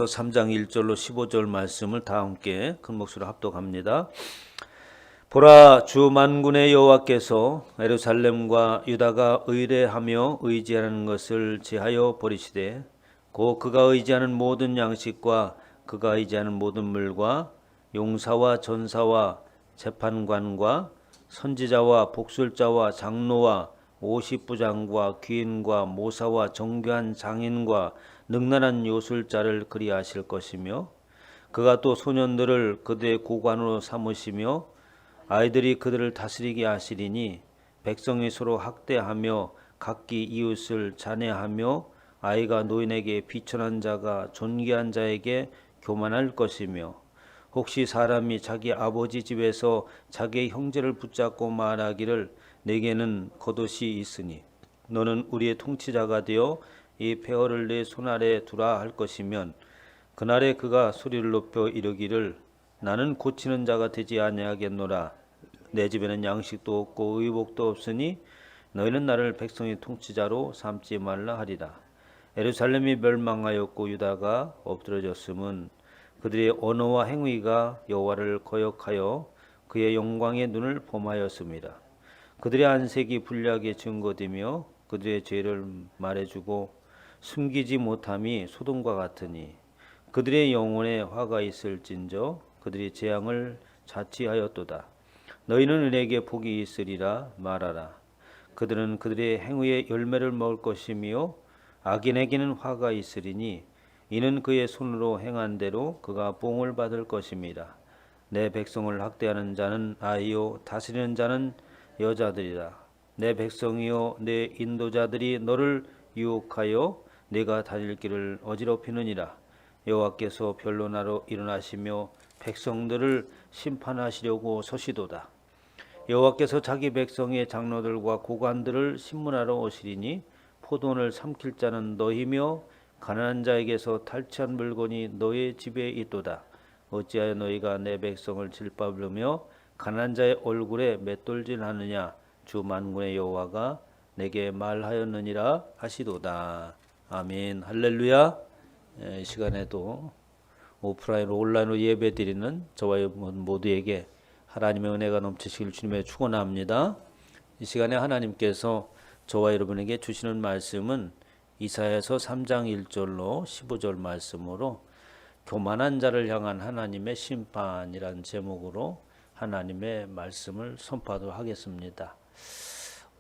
3장 1절로 15절 말씀을 다 함께 큰 목소리로 합독합니다. 보라, 주 만군의 여호와께서 예루살렘과 유다가 의뢰하며 의지하는 것을 제하여 버리시되 곧 그가 의지하는 모든 양식과 그가 의지하는 모든 물과 용사와 전사와 재판관과 선지자와 복술자와 장로와 오십부장과 귀인과 모사와 정교한 장인과 능란한 요술자를 그리하실 것이며 그가 또 소년들을 그들의 고관으로 삼으시며 아이들이 그들을 다스리게 하시리니 백성이 서로 학대하며 각기 이웃을 잔해하며 아이가 노인에게 비천한 자가 존귀한 자에게 교만할 것이며 혹시 사람이 자기 아버지 집에서 자기의 형제를 붙잡고 말하기를 내게는 겉옷이 있으니 너는 우리의 통치자가 되어 이 폐허를 내 손 아래 두라 할 것이면 그날에 그가 소리를 높여 이르기를 나는 고치는 자가 되지 아니하겠노라. 내 집에는 양식도 없고 의복도 없으니 너희는 나를 백성의 통치자로 삼지 말라 하리라. 예루살렘이 멸망하였고 유다가 엎드러졌음은 그들의 언어와 행위가 여호와를 거역하여 그의 영광의 눈을 범하였습니다. 그들의 안색이 불리하게 증거되며 그들의 죄를 말해주고 숨기지 못함이 소돔과 같으니 그들의 영혼에 화가 있을진저 그들이 재앙을 자취하였도다. 너희는 은혜에게 복이 있으리라 말하라. 그들은 그들의 행위의 열매를 먹을 것이며 악인에게는 화가 있으리니 이는 그의 손으로 행한 대로 그가 봉을 받을 것입니다. 내 백성을 학대하는 자는 아이요 다스리는 자는 여자들이라. 내 백성이요 내 인도자들이 너를 유혹하여 내가 다닐 길을 어지럽히느니라. 여호와께서 변론하러 일어나시며 백성들을 심판하시려고 서시도다. 여호와께서 자기 백성의 장로들과 고관들을 심문하러 오시리니 포도원을 삼킬 자는 너희며 가난한 자에게서 탈취한 물건이 너의 집에 있도다. 어찌하여 너희가 내 백성을 질밟으며 가난한 자의 얼굴에 맷돌질하느냐. 주 만군의 여호와가 내게 말하였느니라 하시도다. 아멘. 할렐루야. 이 시간에도 오프라인으로 온라인으로 예배드리는 저와 여러분 모두에게 하나님의 은혜가 넘치시길 주님의 축원합니다. 이 시간에 하나님께서 저와 여러분에게 주시는 말씀은 이사야서 3장 1절로 15절 말씀으로 교만한 자를 향한 하나님의 심판이란 제목으로 하나님의 말씀을 선포하도록 하겠습니다.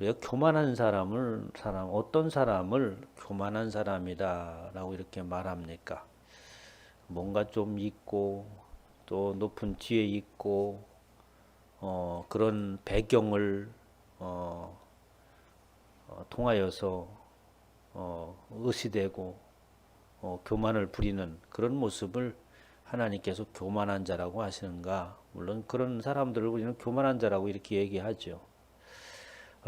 우리가 교만한 어떤 사람을 교만한 사람이다라고 이렇게 말합니까? 뭔가 좀 있고 또 높은 지혜 있고 그런 배경을 통하여서 의시되고 교만을 부리는 그런 모습을 하나님께서 교만한 자라고 하시는가? 물론 그런 사람들을 우리는 교만한 자라고 이렇게 얘기하죠.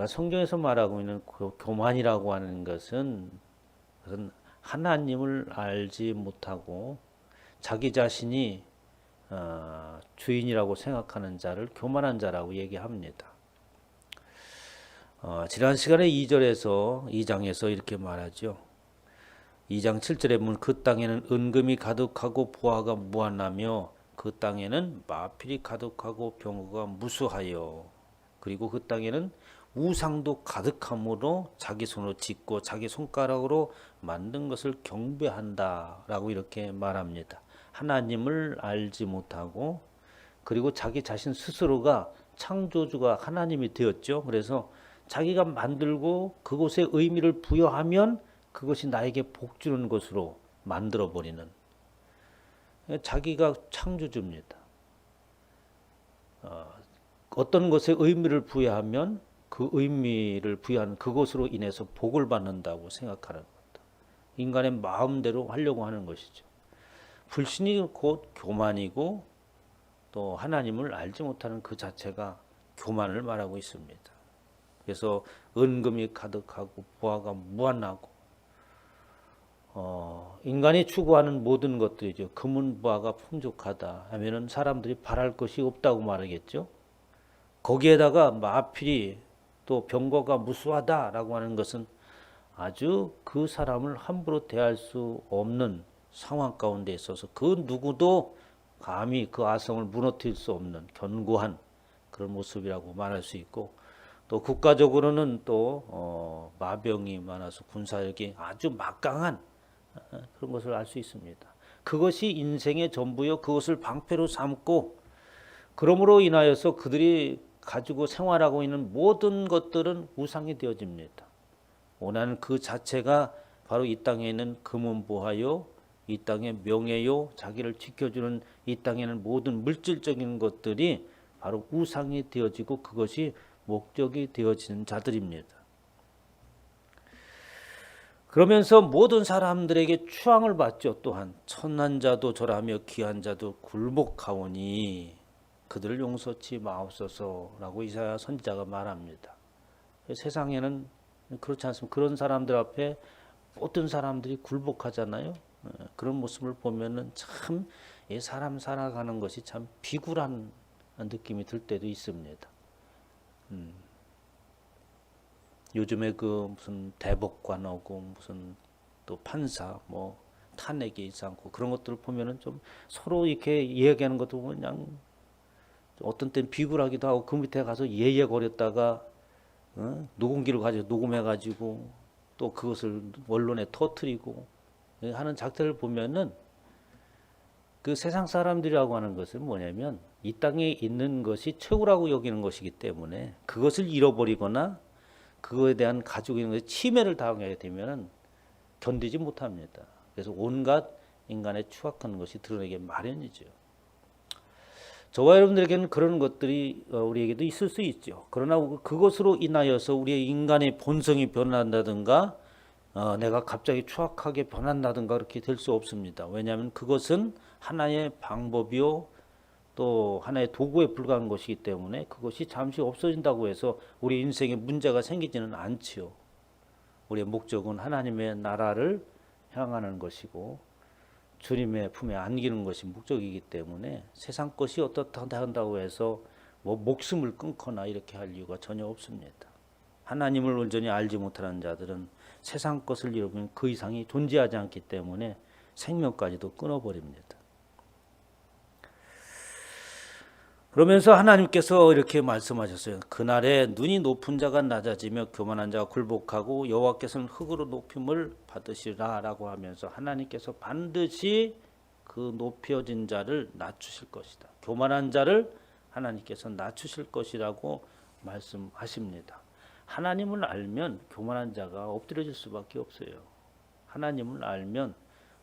성경에서 말하고 있는 교만이라고 하는 것은 하나님을 알지 못하고 자기 자신이 주인이라고 생각하는 자를 교만한 자라고 얘기합니다. 지난 시간에 2장에서 이렇게 말하죠. 2장 7절에 보면 그 땅에는 은금이 가득하고 보화가 무한하며 그 땅에는 마필이 가득하고 병거가 무수하여 그리고 그 땅에는 우상도 가득함으로 자기 손으로 짓고 자기 손가락으로 만든 것을 경배한다라고 이렇게 말합니다. 하나님을 알지 못하고 그리고 자기 자신 스스로가 창조주가 하나님이 되었죠. 그래서 자기가 만들고 그곳에 의미를 부여하면 그것이 나에게 복 주는 것으로 만들어버리는 자기가 창조주입니다. 어떤 것에 의미를 부여하면 그 의미를 부여한 그것으로 인해서 복을 받는다고 생각하는 것. 인간의 마음대로 하려고 하는 것이죠. 불신이 곧 교만이고 또 하나님을 알지 못하는 그 자체가 교만을 말하고 있습니다. 그래서 은금이 가득하고 보화가 무한하고 인간이 추구하는 모든 것들이죠. 금은 보화가 풍족하다 하면은 사람들이 바랄 것이 없다고 말하겠죠. 거기에다가 마필이 또 병거가 무수하다라고 하는 것은 아주 그 사람을 함부로 대할 수 없는 상황 가운데 있어서 그 누구도 감히 그 아성을 무너뜨릴 수 없는 견고한 그런 모습이라고 말할 수 있고, 또 국가적으로는 또 마병이 많아서 군사력이 아주 막강한 그런 것을 알 수 있습니다. 그것이 인생의 전부요. 그것을 방패로 삼고, 그러므로 인하여서 그들이 가지고 생활하고 있는 모든 것들은 우상이 되어집니다. 원하는 그 자체가 바로 이 땅에 있는 금은보화요, 이 땅의 명예요, 자기를 지켜주는 이 땅에는 모든 물질적인 것들이 바로 우상이 되어지고 그것이 목적이 되어지는 자들입니다. 그러면서 모든 사람들에게 추앙을 받죠. 또한 천한 자도 절하며 귀한 자도 굴복하오니 그들을 용서치 마옵소서라고 이사야 선지자가 말합니다. 세상에는 그렇지 않습니까? 그런 사람들 앞에 모든 사람들이 굴복하잖아요. 그런 모습을 보면은 참 사람 살아가는 것이 참 비굴한 느낌이 들 때도 있습니다. 요즘에 그 무슨 대법관 오고 무슨 또 판사 뭐 탄핵이 있지 않고 그런 것들을 보면은 좀 서로 이렇게 이야기하는 것도 그냥 어떤 때는 비굴하기도 하고, 그 밑에 가서 예예거렸다가 녹음기를 가지고 녹음해가지고 또 그것을 언론에 터뜨리고 하는 작태를 보면은 그 세상 사람들이라고 하는 것은 뭐냐면 이 땅에 있는 것이 최고라고 여기는 것이기 때문에 그것을 잃어버리거나 그거에 대한 가지고 있는 것에 침해를 당하게 되면은 견디지 못합니다. 그래서 온갖 인간의 추악한 것이 드러내게 마련이죠. 저와 여러분들에게는 그런 것들이 우리에게도 있을 수 있죠. 그러나 그것으로 인하여서 우리의 인간의 본성이 변한다든가 내가 갑자기 추악하게 변한다든가 그렇게 될 수 없습니다. 왜냐하면 그것은 하나의 방법이요 또 하나의 도구에 불과한 것이기 때문에 그것이 잠시 없어진다고 해서 우리 인생에 문제가 생기지는 않지요. 우리의 목적은 하나님의 나라를 향하는 것이고 주님의 품에 안기는 것이 목적이기 때문에 세상 것이 어떻다 한다고 해서 뭐 목숨을 끊거나 이렇게 할 이유가 전혀 없습니다. 하나님을 온전히 알지 못하는 자들은 세상 것을 잃어버리면 그 이상이 존재하지 않기 때문에 생명까지도 끊어버립니다. 그러면서 하나님께서 이렇게 말씀하셨어요. 그날에 눈이 높은 자가 낮아지며 교만한 자가 굴복하고 여호와께서는 흙으로 높임을 받으시라 라고 하면서 하나님께서 반드시 그 높여진 자를 낮추실 것이다. 교만한 자를 하나님께서 낮추실 것이라고 말씀하십니다. 하나님을 알면 교만한 자가 엎드려질 수밖에 없어요. 하나님을 알면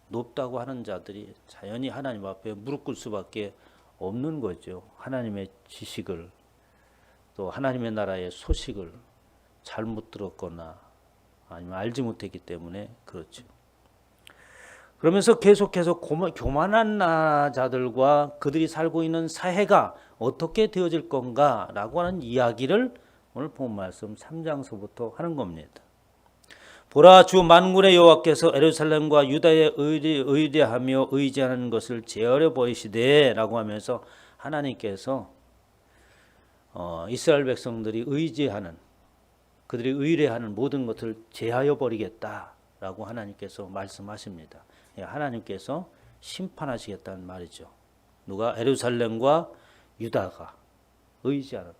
높다고 하는 자들이 자연히 하나님 앞에 무릎 꿇을 수밖에 없는 거죠. 하나님의 지식을 또 하나님의 나라의 소식을 잘못 들었거나 아니면 알지 못했기 때문에 그렇죠. 그러면서 계속해서 교만한 자들과 그들이 살고 있는 사회가 어떻게 되어질 건가라고 하는 이야기를 오늘 본 말씀 3장서부터 하는 겁니다. 보라, 주 만군의 여호와께서 예루살렘과 유다에 의뢰하며 의지하는 것을 제어려 버리시되 라고 하면서 하나님께서 이스라엘 백성들이 의지하는 그들이 의뢰하는 모든 것을 제하여 버리겠다라고 하나님께서 말씀하십니다. 하나님께서 심판하시겠다는 말이죠. 누가? 예루살렘과 유다가 의지하는.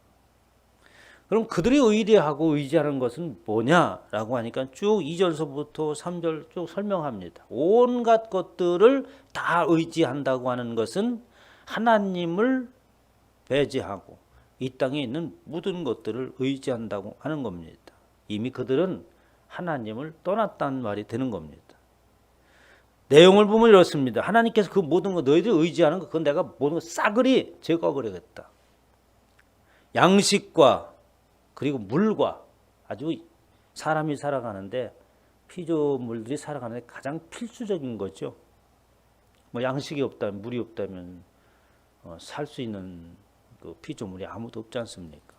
그럼 그들이 의뢰하고 의지하는 것은 뭐냐라고 하니까 쭉 2절서부터 3절 쭉 설명합니다. 온갖 것들을 다 의지한다고 하는 것은 하나님을 배제하고 이 땅에 있는 모든 것들을 의지한다고 하는 겁니다. 이미 그들은 하나님을 떠났다는 말이 되는 겁니다. 내용을 보면 이렇습니다. 하나님께서 그 모든 거 너희들이 의지하는 거 그건 내가 모든 거 싸그리 제거해버리겠다. 양식과 그리고 물과 아주 사람이 살아가는데 피조물들이 살아가는데 가장 필수적인 거죠. 뭐 양식이 없다면 물이 없다면 살 수 있는 그 피조물이 아무도 없지 않습니까?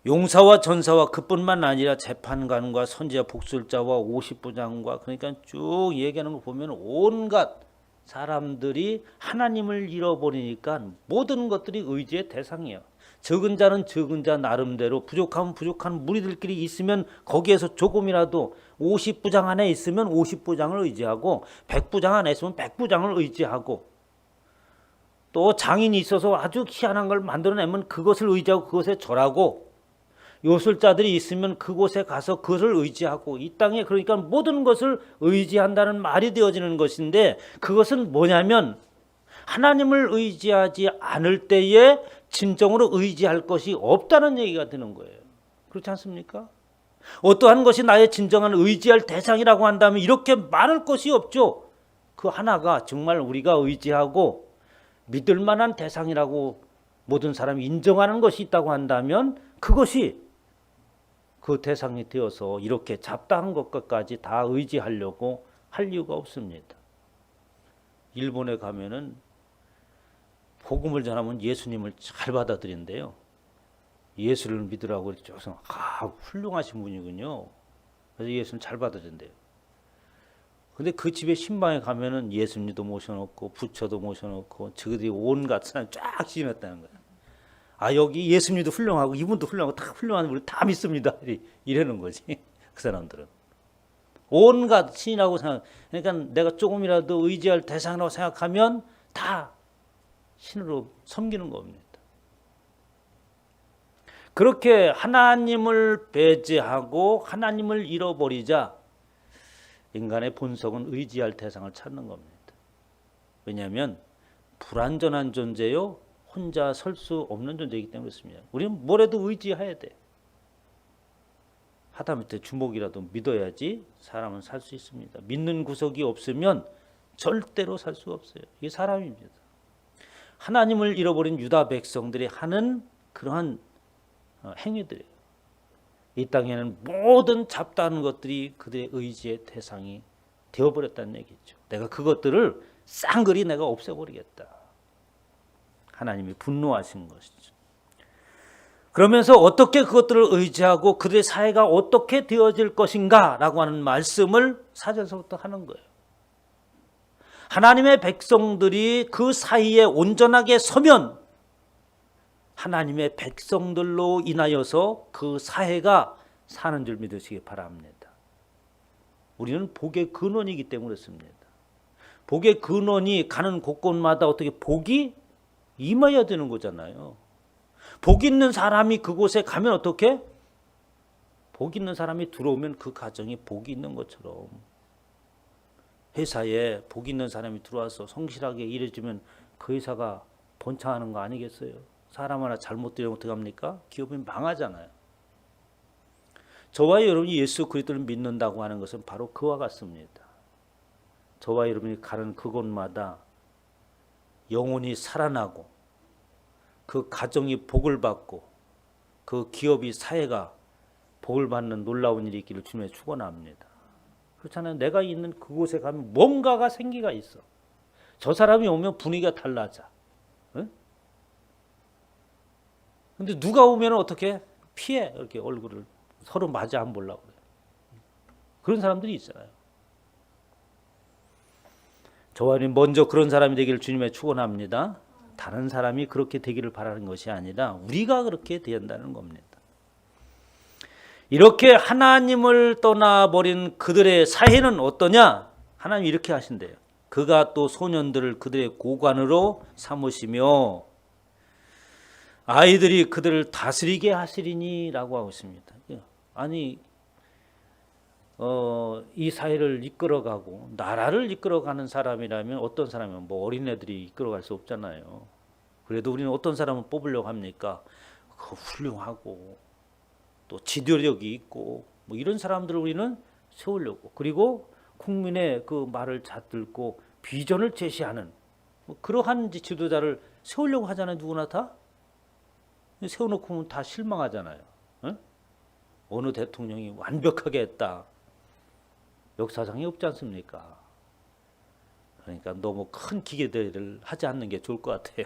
용사와 전사와 그뿐만 아니라 재판관과 선지자 복술자와 50부장과 그러니까 쭉 얘기하는 거 보면 온갖 사람들이 하나님을 잃어버리니까 모든 것들이 의지의 대상이에요. 적은 자는 적은 자 나름대로 부족하면 부족한 무리들끼리 있으면 거기에서 조금이라도 50부장 안에 있으면 50부장을 의지하고 100부장 안에 있으면 100부장을 의지하고 또 장인이 있어서 아주 희한한 걸 만들어내면 그것을 의지하고 그것에 절하고 요술자들이 있으면 그곳에 가서 그것을 의지하고 이 땅에 그러니까 모든 것을 의지한다는 말이 되어지는 것인데 그것은 뭐냐면 하나님을 의지하지 않을 때에 진정으로 의지할 것이 없다는 얘기가 되는 거예요. 그렇지 않습니까? 어떠한 것이 나의 진정한 의지할 대상이라고 한다면 이렇게 많을 것이 없죠. 그 하나가 정말 우리가 의지하고 믿을 만한 대상이라고 모든 사람이 인정하는 것이 있다고 한다면 그것이 그 대상이 되어서 이렇게 잡다한 것까지 다 의지하려고 할 이유가 없습니다. 일본에 가면은 복음을 전하면 예수님을 잘 받아들인대요. 예수를 믿으라고 해서 훌륭하신 분이군요. 그래서 예수는 잘 받아준대요. 근데 그 집에 신방에 가면은 예수님도 모셔놓고 부처도 모셔놓고 저들이 온갖 사람 쫙 지냈다는 거예요. 아 여기 예수님도 훌륭하고 이분도 훌륭하고 다 훌륭한 우리 다 믿습니다. 이러는 거지. 그 사람들은 온갖 신이라고 생각. 그러니까 내가 조금이라도 의지할 대상이라고 생각하면 다 신으로 섬기는 겁니다. 그렇게 하나님을 배제하고 하나님을 잃어버리자 인간의 본성은 의지할 대상을 찾는 겁니다. 왜냐하면 불완전한 존재요 혼자 설 수 없는 존재이기 때문에 그렇습니다. 우리는 뭐라도 의지해야 돼. 하다못해 주먹이라도 믿어야지 사람은 살 수 있습니다. 믿는 구석이 없으면 절대로 살 수 없어요. 이게 사람입니다. 하나님을 잃어버린 유다 백성들이 하는 그러한 행위들이에요. 이 땅에는 모든 잡다한 것들이 그들의 의지의 대상이 되어버렸다는 얘기죠. 내가 그것들을 쌍그리 내가 없애버리겠다. 하나님이 분노하신 것이죠. 그러면서 어떻게 그것들을 의지하고 그들의 사회가 어떻게 되어질 것인가 라고 하는 말씀을 4절서부터 하는 거예요. 하나님의 백성들이 그 사이에 온전하게 서면 하나님의 백성들로 인하여서 그 사회가 사는 줄 믿으시기 바랍니다. 우리는 복의 근원이기 때문에 그렇습니다. 복의 근원이 가는 곳곳마다 어떻게 복이 임해야 되는 거잖아요. 복 있는 사람이 그곳에 가면 어떻게? 복 있는 사람이 들어오면 그 가정이 복이 있는 것처럼 회사에 복 있는 사람이 들어와서 성실하게 일해주면 그 회사가 번창하는 거 아니겠어요? 사람 하나 잘못 들이면 어떡합니까? 기업이 망하잖아요. 저와 여러분이 예수 그리스도를 믿는다고 하는 것은 바로 그와 같습니다. 저와 여러분이 가는 그곳마다 영혼이 살아나고 그 가정이 복을 받고 그 기업이 사회가 복을 받는 놀라운 일이 있기를 주님의 축원합니다. 그렇잖아요. 내가 있는 그곳에 가면 뭔가가 생기가 있어. 저 사람이 오면 분위기가 달라져. 응? 근데 누가 오면 어떻게 피해 이렇게 얼굴을 서로 마주 안 보려고 그래. 그런 사람들이 있잖아요. 저와 먼저 그런 사람이 되기를 주님의 축원합니다. 다른 사람이 그렇게 되기를 바라는 것이 아니라 우리가 그렇게 된다는 겁니다. 이렇게 하나님을 떠나버린 그들의 사회는 어떠냐? 하나님이 이렇게 하신대요. 그가 또 소년들을 그들의 고관으로 삼으시며 아이들이 그들을 다스리게 하시리니 라고 하고 있습니다. 아니 이 사회를 이끌어가고 나라를 이끌어가는 사람이라면 어떤 사람이면 뭐 어린애들이 이끌어갈 수 없잖아요. 그래도 우리는 어떤 사람을 뽑으려고 합니까? 훌륭하고 또 지도력이 있고 뭐 이런 사람들을 우리는 세우려고 그리고 국민의 그 말을 잣들고 비전을 제시하는 뭐 그러한 지도자를 세우려고 하잖아요. 누구나 다 세워놓고 보면 다 실망하잖아요. 응? 어느 대통령이 완벽하게 했다. 역사상이 없지 않습니까? 그러니까 너무 큰 기대들을 하지 않는 게 좋을 것 같아요.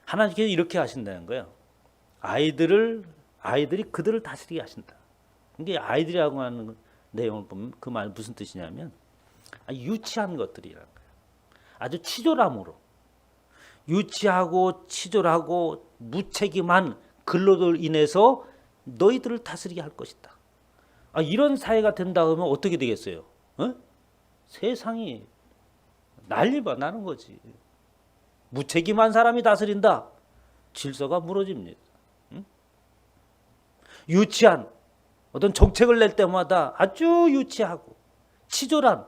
하나님께서 이렇게 하신다는 거예요. 아이들이 그들을 다스리게 하신다. 이게 아이들이라고 하는 내용을 보면 그 말 무슨 뜻이냐면 유치한 것들이라는 거예요. 아주 치졸함으로 유치하고 치졸하고 무책임한 근로들로 인해서 너희들을 다스리게 할 것이다. 이런 사회가 된다 그러면 어떻게 되겠어요? 세상이 난리가 나는 거지. 무책임한 사람이 다스린다. 질서가 무너집니다. 유치한 어떤 정책을 낼 때마다 아주 유치하고 치졸한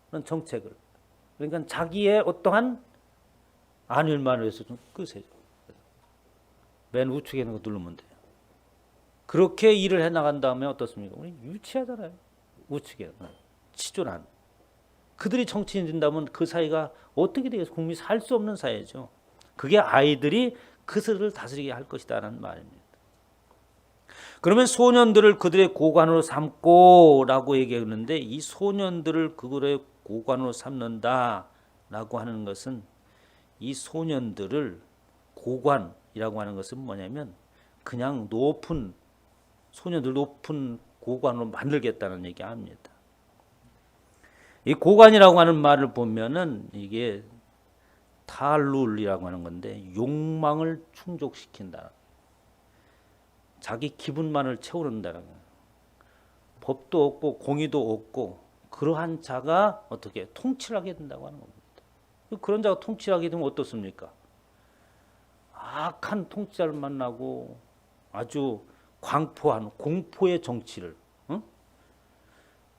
그런 정책을, 그러니까 자기의 어떠한 안일만을 위해서 좀 끄세요. 맨 우측에 있는 거 누르면 돼요. 그렇게 일을 해나간 다음에 어떻습니까? 우리 유치하잖아요. 우측에 치졸한 그들이 정치인이 된다면 그 사회가 어떻게 되겠어요? 국민이 살 수 없는 사회죠. 그게 아이들이 그들을 다스리게 할 것이다라는 말입니다. 그러면 소년들을 그들의 고관으로 삼고 라고 얘기했는데, 이 소년들을 그들의 고관으로 삼는다라고 하는 것은, 이 소년들을 고관이라고 하는 것은 뭐냐면 그냥 소년들 높은 고관으로 만들겠다는 얘기 합니다. 이 고관이라고 하는 말을 보면은 이게 탈룰이라고 하는 건데, 욕망을 충족시킨다. 자기 기분만을 채우는다는 거예요. 법도 없고 공의도 없고 그러한 자가 어떻게 통치를 하게 된다고 하는 겁니다. 그런 자가 통치를 하게 되면 어떻습니까? 악한 통치자를 만나고 아주 광포한 공포의 정치를,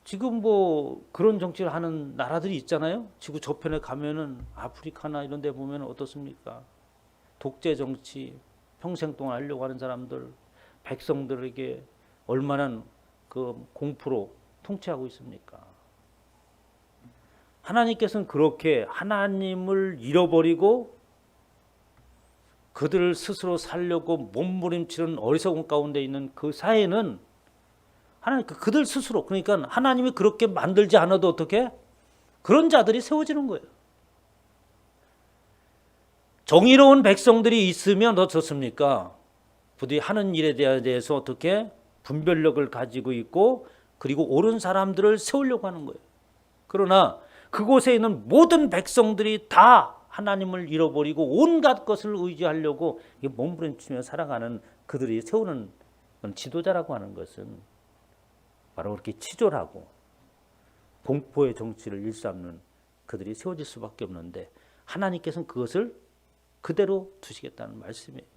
지금 뭐 그런 정치를 하는 나라들이 있잖아요. 지구 저편에 가면은 아프리카나 이런 데 보면 어떻습니까? 독재 정치 평생 동안 하려고 하는 사람들, 백성들에게 얼마나 그 공포로 통치하고 있습니까? 하나님께서는 그렇게 하나님을 잃어버리고 그들을 스스로 살려고 몸부림치는 어리석은 가운데 있는 그 사회는 하나님 그들 스스로, 그러니까 하나님이 그렇게 만들지 않아도 어떻게 그런 자들이 세워지는 거예요. 정의로운 백성들이 있으면 더 좋습니까? 부디 하는 일에 대해서 어떻게 분별력을 가지고 있고 그리고 옳은 사람들을 세우려고 하는 거예요. 그러나 그곳에 있는 모든 백성들이 다 하나님을 잃어버리고 온갖 것을 의지하려고 몸부림치며 살아가는 그들이 세우는 지도자라고 하는 것은 바로 그렇게 치졸하고 공포의 정치를 일삼는 그들이 세워질 수밖에 없는데, 하나님께서는 그것을 그대로 두시겠다는 말씀이에요.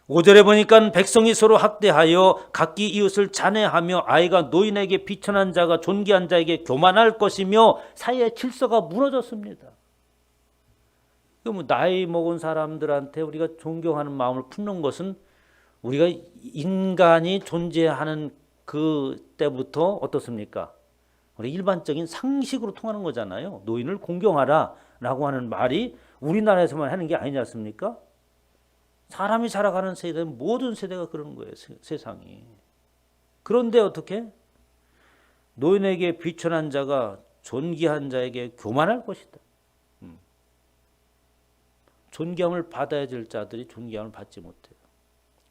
5절에 보니까 백성이 서로 학대하여 각기 이웃을 잔해하며 아이가 노인에게 비천한 자가 존귀한 자에게 교만할 것이며 사회의 질서가 무너졌습니다. 뭐 나이 먹은 사람들한테 우리가 존경하는 마음을 품는 것은 우리가 인간이 존재하는 그 때부터 어떻습니까? 우리 일반적인 상식으로 통하는 거잖아요. 노인을 공경하라 라고 하는 말이 우리나라에서만 하는 게 아니지 않습니까? 사람이 살아가는 세대는 모든 세대가 그런 거예요. 세상이. 그런데 어떻게? 노인에게 비천한 자가 존귀한 자에게 교만할 것이다. 존경을 받아야 될 자들이 존경을 받지 못해요.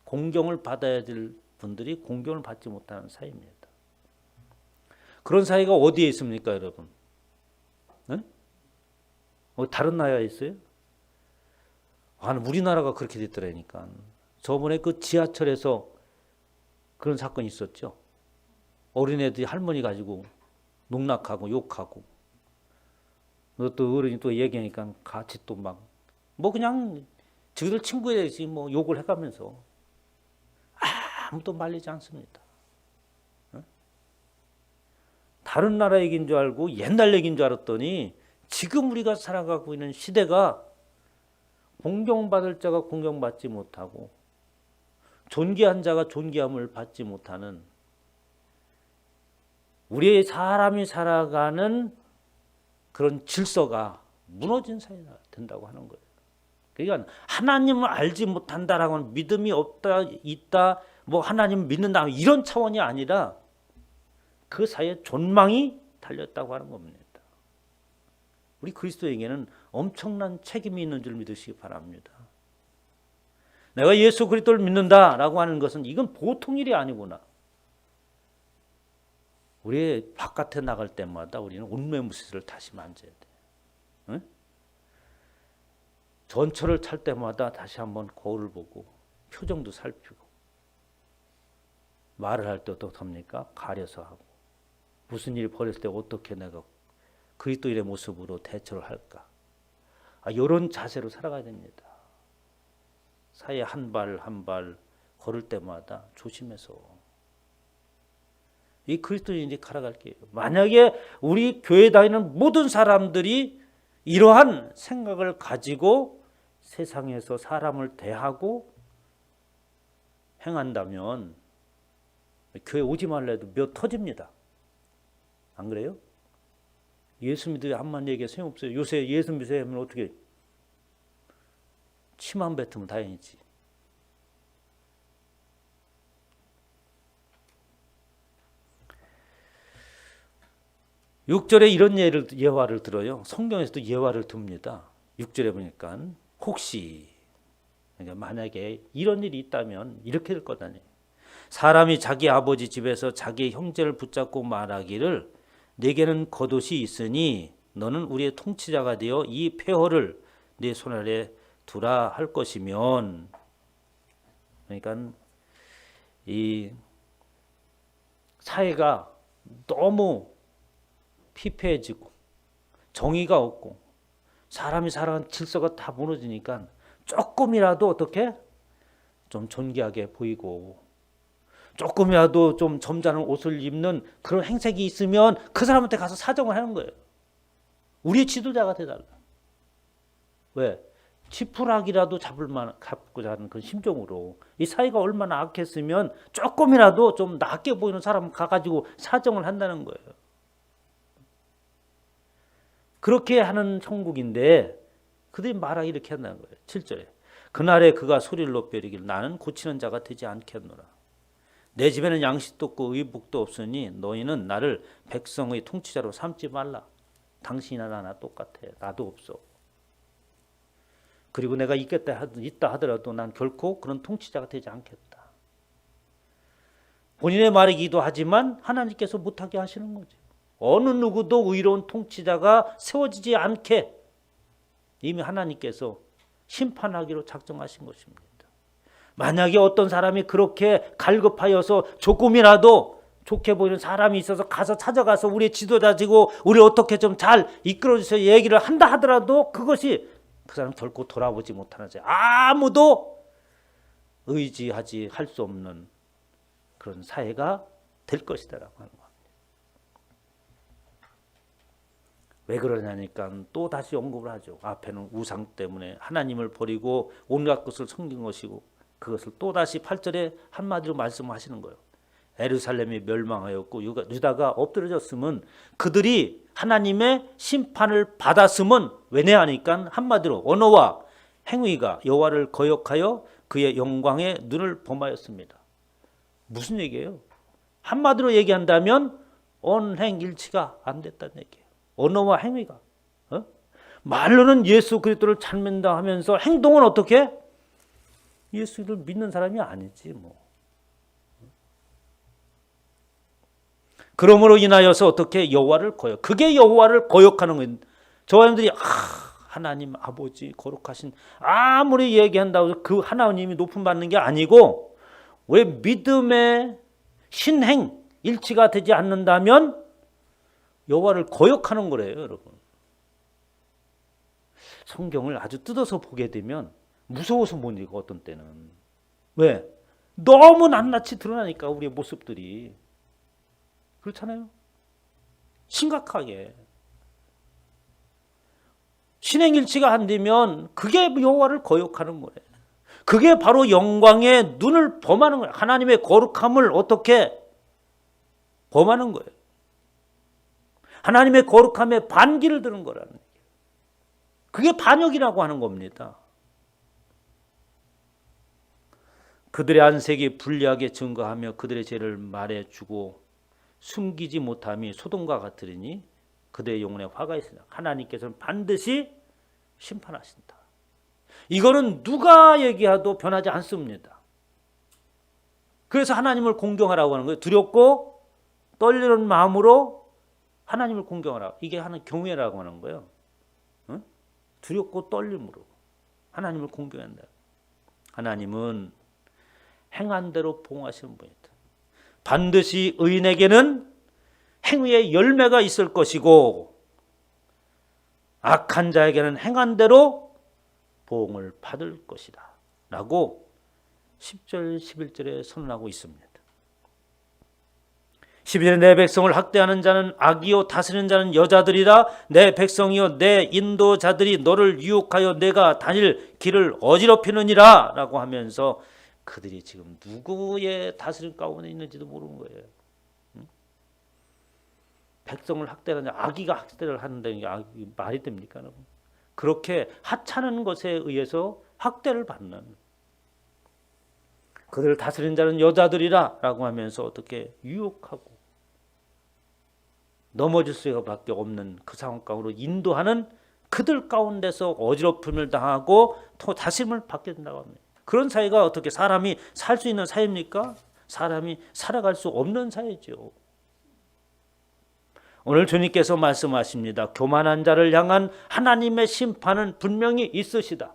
공경을 받아야 될 분들이 공경을 받지 못하는 사회입니다. 그런 사회가 어디에 있습니까, 여러분? 네? 다른 나라에 있어요? 우리나라가 그렇게 됐더라니까. 저번에 그 지하철에서 그런 사건이 있었죠. 어린애들이 할머니 가지고 농락하고 욕하고, 또 어른이 또 얘기하니까 같이 또 뭐 그냥 저희들 친구들이 뭐 욕을 해가면서 아무도 말리지 않습니다. 다른 나라 얘기인 줄 알고 옛날 얘기인 줄 알았더니 지금 우리가 살아가고 있는 시대가 공경받을 자가 공경받지 못하고 존귀한 자가 존귀함을 받지 못하는, 우리의 사람이 살아가는 그런 질서가 무너진 사회가 된다고 하는 거예요. 그러니까 하나님을 알지 못한다라고 하는 믿음이 없다, 있다, 뭐 하나님 믿는다 이런 차원이 아니라 그 사이에 존망이 달렸다고 하는 겁니다. 우리 그리스도에게는 엄청난 책임이 있는 줄 믿으시기 바랍니다. 내가 예수 그리스도를 믿는다라고 하는 것은 이건 보통 일이 아니구나. 우리 바깥에 나갈 때마다 우리는 옷매무새를 다시 만져야 돼. 응? 전철을 탈 때마다 다시 한번 거울을 보고 표정도 살피고 말을 할 때 어떡합니까? 가려서 하고 무슨 일이 벌어질 때 어떻게 내가 그리스도인의 모습으로 대처를 할까? 이런 자세로 살아가야 됩니다. 사이에 한 발 한 발 걸을 때마다 조심해서 이 그리스도인이 살아갈게요. 만약에 우리 교회 다니는 모든 사람들이 이러한 생각을 가지고 세상에서 사람을 대하고 행한다면 교회 오지 말라 해도 몇 터집니다. 안 그래요? 예수 믿으 한만 얘기해 소용없어요. 요새 예수 믿으면 어떻게 침안 뱉으면 다행이지. 육절에 이런 예화를 들어요. 성경에서도 예화를 듭니다. 6절에 보니까 혹시 그러니까 만약에 이런 일이 있다면 이렇게 될 거다니. 사람이 자기 아버지 집에서 자기 형제를 붙잡고 말하기를 내게는 겉옷이 있으니 너는 우리의 통치자가 되어 이 폐허를 내 손 아래 두라 할 것이면, 그러니까 이 사회가 너무 피폐해지고 정의가 없고 사람이 살아가는 질서가 다 무너지니까 조금이라도 어떻게 좀 존귀하게 보이고 조금이라도 좀 점잖은 옷을 입는 그런 행색이 있으면 그 사람한테 가서 사정을 하는 거예요. 우리의 지도자가 되달라. 왜? 지푸라기라도 잡고자 하는 그런 심정으로 이 사회가 얼마나 악했으면 조금이라도 좀 낫게 보이는 사람 가가지고 사정을 한다는 거예요. 그렇게 하는 천국인데 그들이 말하기 이렇게 한다는 거예요. 7절에 그날에 그가 소리를 높여 이르기를 나는 고치는 자가 되지 않겠노라. 내 집에는 양식도 없고 의복도 없으니 너희는 나를 백성의 통치자로 삼지 말라. 당신이나 나나 똑같아. 나도 없어. 그리고 내가 있다 하더라도 난 결코 그런 통치자가 되지 않겠다. 본인의 말이기도 하지만 하나님께서 못하게 하시는 거죠. 어느 누구도 의로운 통치자가 세워지지 않게 이미 하나님께서 심판하기로 작정하신 것입니다. 만약에 어떤 사람이 그렇게 갈급하여서 조금이라도 좋게 보이는 사람이 있어서 가서 찾아가서 우리의 지도자지고 우리 어떻게 좀 잘 이끌어주세요 얘기를 한다 하더라도 그것이 그 사람 결코 돌아보지 못하는 자, 아무도 의지하지 할 수 없는 그런 사회가 될 것이다라고 하는 겁니다. 왜 그러냐니까 또 다시 언급을 하죠. 앞에는 우상 때문에 하나님을 버리고 온갖 것을 섬긴 것이고 그것을 또 다시 8절에 한마디로 말씀하시는 거예요. 예루살렘이 멸망하였고 유다가 엎드려졌으면 그들이 하나님의 심판을 받았으면 왜냐하니까 한마디로 언어와 행위가 여호와를 거역하여 그의 영광에 눈을 범하였습니다. 무슨 얘기예요? 한마디로 얘기한다면 언행일치가 안 됐다는 얘기예요. 언어와 행위가 말로는 예수 그리스도를 찾는다 하면서 행동은 어떻게? 예수를 믿는 사람이 아니지 뭐. 그러므로 인하여서 어떻게 여호와를 거역. 그게 여호와를 거역하는 거예요. 저사람들이 하나님 아버지 거룩하신 아무리 얘기한다고 해서 그 하나님이 높임 받는 게 아니고 왜 믿음의 신행 일치가 되지 않는다면 여호와를 거역하는 거래요, 여러분. 성경을 아주 뜯어서 보게 되면 무서워서 못 읽어 어떤 때는. 왜? 너무 낱낱이 드러나니까 우리의 모습들이. 그렇잖아요. 심각하게. 신행일치가 안 되면 그게 여호와를 거역하는 거예요. 그게 바로 영광의 눈을 범하는 거예요. 하나님의 거룩함을 어떻게 범하는 거예요. 하나님의 거룩함에 반기를 드는 거라는 얘기예요. 그게 반역이라고 하는 겁니다. 그들의 안색이 불리하게 증거하며 그들의 죄를 말해주고 숨기지 못함이 소돔과 같으리니 그들의 영혼에 화가 있으나 하나님께서는 반드시 심판하신다. 이거는 누가 얘기해도 변하지 않습니다. 그래서 하나님을 공경하라고 하는 거예요. 두렵고 떨리는 마음으로 하나님을 공경하라. 이게 하는 경외라고 하는 거예요. 응? 두렵고 떨림으로. 하나님을 공경한다. 하나님은 행한 대로 보응하시는 분이다. 반드시 의인에게는 행위의 열매가 있을 것이고 악한 자에게는 행한 대로 보응을 받을 것이다 라고 10절 11절에 선언하고 있습니다. 12절에 내 백성을 학대하는 자는 악이요 다스리는 자는 여자들이라. 내 백성이요 내 인도자들이 너를 유혹하여 내가 다닐 길을 어지럽히느니라 라고 하면서 그들이 지금 누구의 다스림 가운데 있는지도 모르는 거예요. 백성을 학대하는 아기가 학대를 하는데 말이 됩니까? 여러분? 그렇게 하찮은 것에 의해서 학대를 받는, 그들을 다스리는 자는 여자들이라 라고 하면서 어떻게 유혹하고 넘어질 수밖에 없는 그 상황 가운데로 인도하는 그들 가운데서 어지럽힘을 당하고 또 다스림을 받게 된다고 합니다. 그런 사회가 어떻게 사람이 살 수 있는 사회입니까? 사람이 살아갈 수 없는 사회죠. 오늘 주님께서 말씀하십니다. 교만한 자를 향한 하나님의 심판은 분명히 있으시다.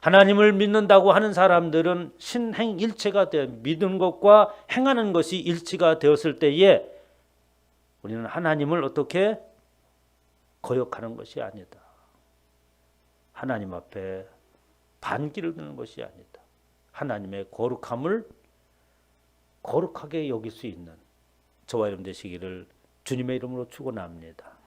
하나님을 믿는다고 하는 사람들은 신행일체가 되어 믿는 것과 행하는 것이 일치가 되었을 때에 우리는 하나님을 어떻게 거역하는 것이 아니다. 하나님 앞에 반기를 드는 것이 아니다. 하나님의 거룩함을 거룩하게 여길 수 있는 저와 여러분 되시기를 주님의 이름으로 축원합니다.